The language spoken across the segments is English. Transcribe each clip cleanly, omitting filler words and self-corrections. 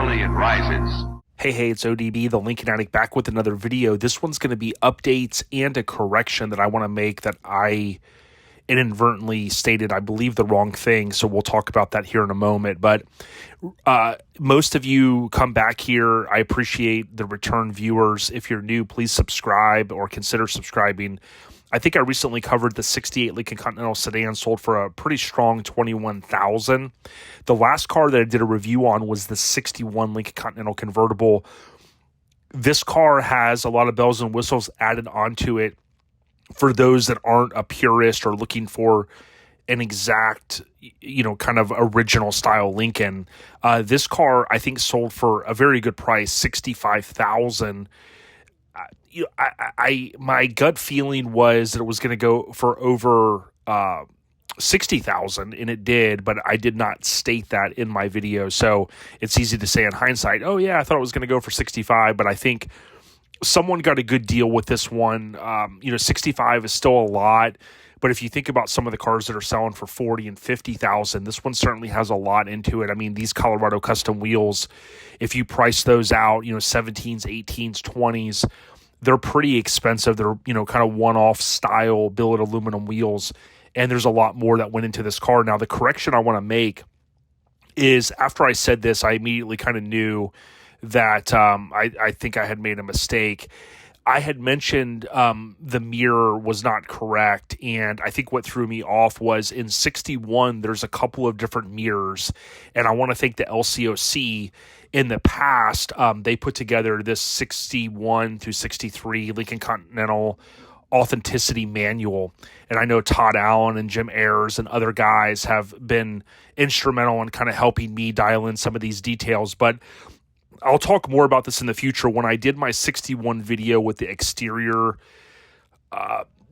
Normally it rises. Hey, it's ODB, the Lincoln Addict, back with another video. This one's going to be updates and a correction that I want to make that I inadvertently stated, I believe, the wrong thing. So we'll talk about that here in a moment. But most of you come back here. I appreciate the return viewers. If you're new, please subscribe or consider subscribing. I think I recently covered the 68 Lincoln Continental sedan sold for a pretty strong $21,000. The last car that I did a review on was the 61 Lincoln Continental Convertible. This car has a lot of bells and whistles added onto it for those that aren't a purist or looking for an exact, kind of original style Lincoln. This car, I think, sold for a very good price, $65,000. My gut feeling was that it was going to go for over $60,000, and it did, but I did not state that in my video. So it's easy to say in hindsight, oh yeah, I thought it was going to go for 65, but I think someone got a good deal with this one. 65 is still a lot, but if you think about some of the cars that are selling for 40 and 50,000, this one certainly has a lot into it. I mean, these Colorado custom wheels, if you price those out, 17s, 18s, 20s, they're pretty expensive. They're, kind of one-off style billet aluminum wheels, and there's a lot more that went into this car. Now, the correction I want to make is after I said this, I immediately kind of knew that I think I had made a mistake. I had mentioned the mirror was not correct, and I think what threw me off was in 61, there's a couple of different mirrors, and I want to thank the LCOC. In the past, they put together this 61 through 63 Lincoln Continental Authenticity Manual, and I know Todd Allen and Jim Ayers and other guys have been instrumental in kind of helping me dial in some of these details, but I'll talk more about this in the future. When I did my 61 video with the exterior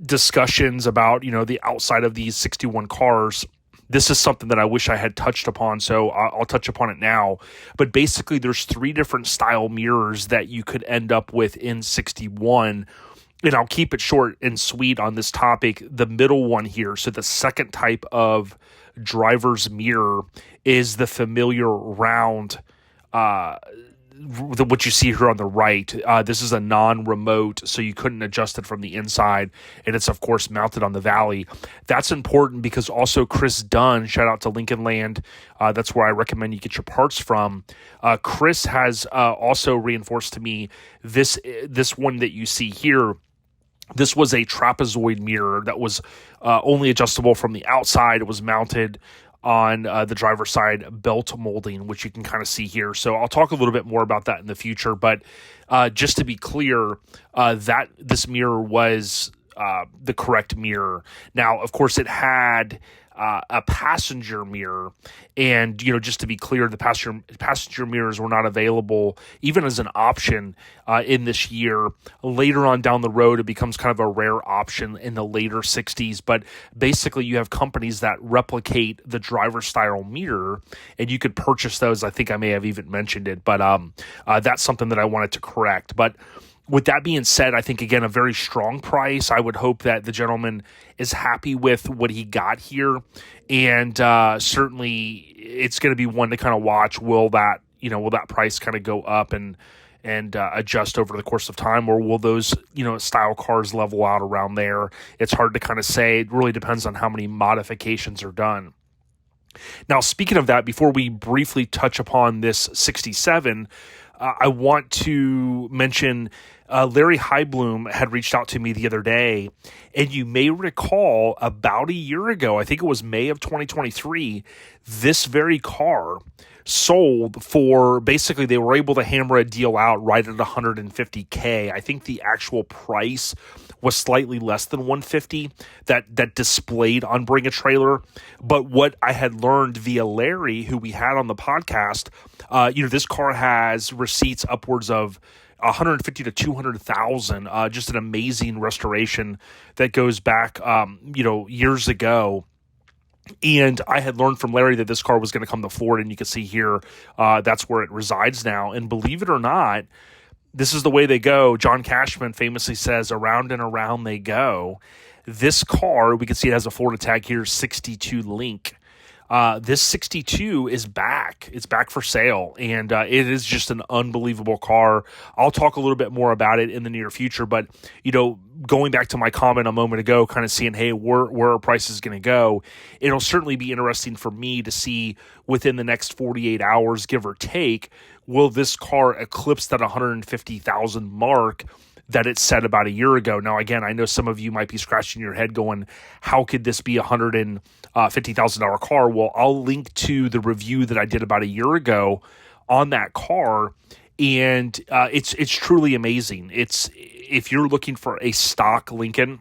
discussions about, the outside of these 61 cars, this is something that I wish I had touched upon, so I'll touch upon it now. But basically, there's three different style mirrors that you could end up with in 61, and I'll keep it short and sweet on this topic. The middle one here, so the second type of driver's mirror is the familiar round what you see here on the right. This is a non-remote, so you couldn't adjust it from the inside, and it's, of course, mounted on the Valley. That's important because also Chris Dunn, shout out to Lincoln Land, that's where I recommend you get your parts from. Chris has also reinforced to me this one that you see here. This was a trapezoid mirror that was only adjustable from the outside. It was mounted on the driver's side belt molding, which you can kind of see here. So I'll talk a little bit more about that in the future. But just to be clear, that this mirror was the correct mirror. Now, of course, it had a passenger mirror, and just to be clear, the passenger mirrors were not available even as an option in this year. Later on down the road, it becomes kind of a rare option in the later 60s, but basically you have companies that replicate the driver style mirror, and you could purchase those. I think I may have even mentioned it, but that's something that I wanted to correct. But with that being said, I think, again, a very strong price. I would hope that the gentleman is happy with what he got here. And certainly it's going to be one to kind of watch. Will that price kind of go up and adjust over the course of time, or will those, style cars level out around there? It's hard to kind of say. It really depends on how many modifications are done. Now, speaking of that, before we briefly touch upon this 67, I want to mention Larry Heibloom had reached out to me the other day, and you may recall about a year ago, I think it was May of 2023, this very car sold for, basically they were able to hammer a deal out right at $150K. I think the actual price was slightly less than $150 that displayed on Bring a Trailer. But what I had learned via Larry, who we had on the podcast, this car has receipts upwards of $150,000 to $200,000. Just an amazing restoration that goes back, years ago. And I had learned from Larry that this car was going to come to Florida, and you can see here that's where it resides now. And believe it or not, this is the way they go. John Cashman famously says, around and around they go. This car, we can see it has a Florida tag here, 62 Link. This 62 is back. It's back for sale, and it is just an unbelievable car. I'll talk a little bit more about it in the near future, but going back to my comment a moment ago, kind of seeing, hey, where are prices going to go? It'll certainly be interesting for me to see within the next 48 hours, give or take, will this car eclipse that 150,000 mark that it said about a year ago? Now, again, I know some of you might be scratching your head going, how could this be a $150,000 car? Well, I'll link to the review that I did about a year ago on that car, and it's truly amazing. If you're looking for a stock Lincoln,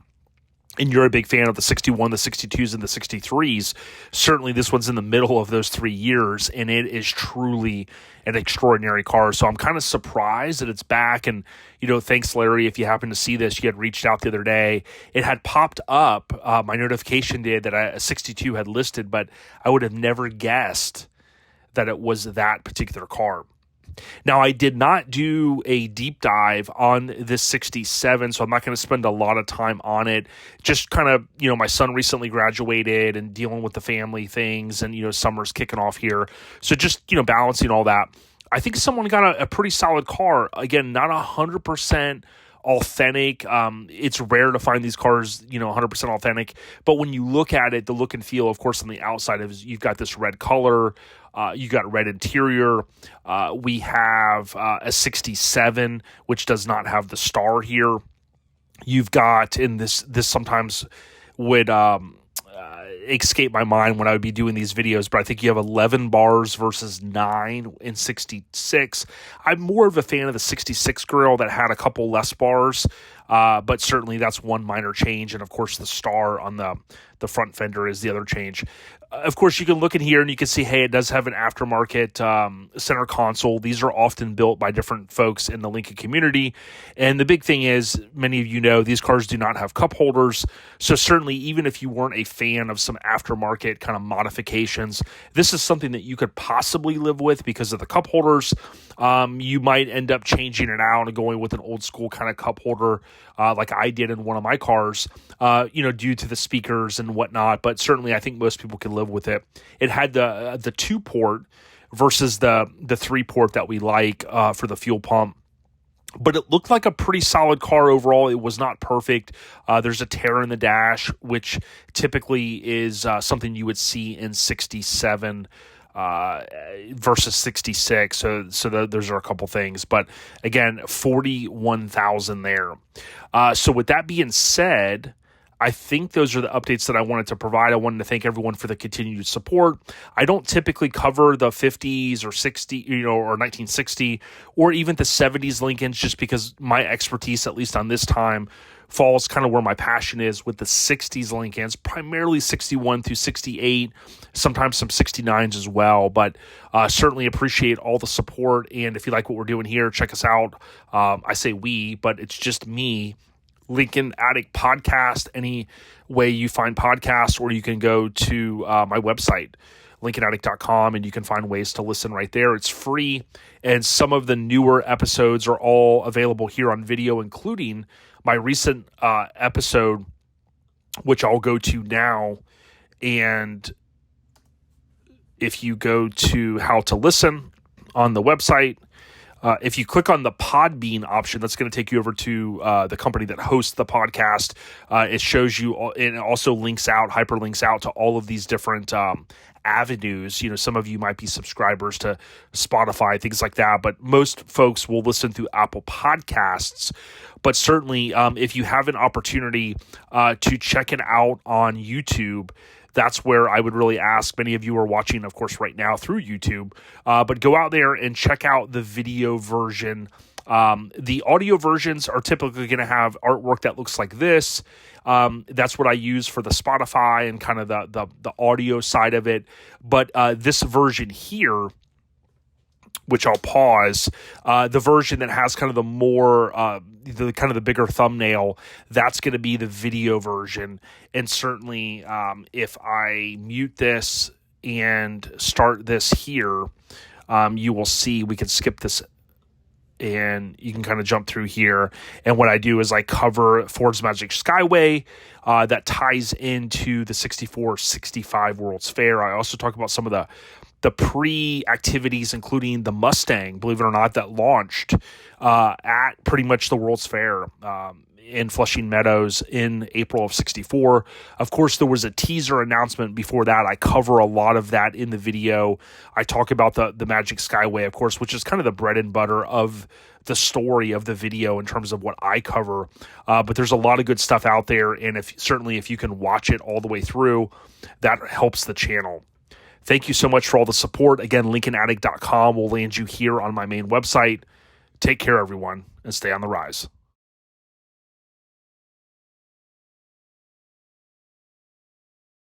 and you're a big fan of the 61, the 62s, and the 63s, certainly this one's in the middle of those 3 years, and it is truly an extraordinary car. So I'm kind of surprised that it's back. And, thanks, Larry, if you happen to see this, you had reached out the other day. It had popped up, my notification did, that a 62 had listed, but I would have never guessed that it was that particular car. Now, I did not do a deep dive on this 67, so I'm not going to spend a lot of time on it. Just kind of, my son recently graduated and dealing with the family things, and, summer's kicking off here. So just, balancing all that. I think someone got a pretty solid car. Again, not 100% authentic. It's rare to find these cars, 100% authentic. But when you look at it, the look and feel, of course, on the outside is you've got this red color. You got red interior. We have a 67, which does not have the star here. You've got, and this sometimes would escape my mind when I would be doing these videos, but I think you have 11 bars versus 9 in 66. I'm more of a fan of the 66 grill that had a couple less bars, but certainly that's one minor change. And of course, the star on the front fender is the other change. Of course, you can look in here and you can see, hey, it does have an aftermarket center console. These are often built by different folks in the Lincoln community. And the big thing is, many of you know, these cars do not have cup holders. So certainly, even if you weren't a fan of some aftermarket kind of modifications, this is something that you could possibly live with because of the cup holders. You might end up changing it out and going with an old school kind of cup holder like I did in one of my cars, due to the speakers and whatnot. But certainly, I think most people can live with it. It had the 2-port versus the 3-port that we like for the fuel pump. But it looked like a pretty solid car overall. It was not perfect. There's a tear in the dash, which typically is something you would see in 67 versus 66. So those are a couple things. But again, 41,000 there. So with that being said, I think those are the updates that I wanted to provide. I wanted to thank everyone for the continued support. I don't typically cover the 50s or 60, or 1960 or even the 70s Lincolns, just because my expertise, at least on this time, falls kind of where my passion is with the 60s Lincolns, primarily 61 through 68, sometimes some 69s as well. But certainly appreciate all the support. And if you like what we're doing here, check us out. I say we, but it's just me. Lincoln Addict Podcast, any way you find podcasts, or you can go to my website, lincolnaddict.com, and you can find ways to listen right there. It's free, and some of the newer episodes are all available here on video, including my recent episode, which I'll go to now. And if you go to how to listen on the website, if you click on the Podbean option, that's going to take you over to the company that hosts the podcast. It shows you, and it also hyperlinks out to all of these different avenues. Some of you might be subscribers to Spotify, things like that, but most folks will listen through Apple Podcasts. But certainly, if you have an opportunity to check it out on YouTube, that's where I would really ask. Many of you are watching, of course, right now through YouTube, but go out there and check out the video version. The audio versions are typically going to have artwork that looks like this. That's what I use for the Spotify and kind of the audio side of it. But this version here, which I'll pause, the version that has kind of the more, the bigger thumbnail, that's going to be the video version. And certainly, if I mute this and start this here, you will see, we can skip this and you can kind of jump through here. And what I do is I cover Ford's Magic Skyway that ties into the 64-65 World's Fair. I also talk about some of the pre-activities, including the Mustang, believe it or not, that launched at pretty much the World's Fair in Flushing Meadows in April of 64. Of course, there was a teaser announcement before that. I cover a lot of that in the video. I talk about the Magic Skyway, of course, which is kind of the bread and butter of the story of the video in terms of what I cover. But there's a lot of good stuff out there, and certainly if you can watch it all the way through, that helps the channel. Thank you so much for all the support. Again, LincolnAddict.com will land you here on my main website. Take care, everyone, and stay on the rise.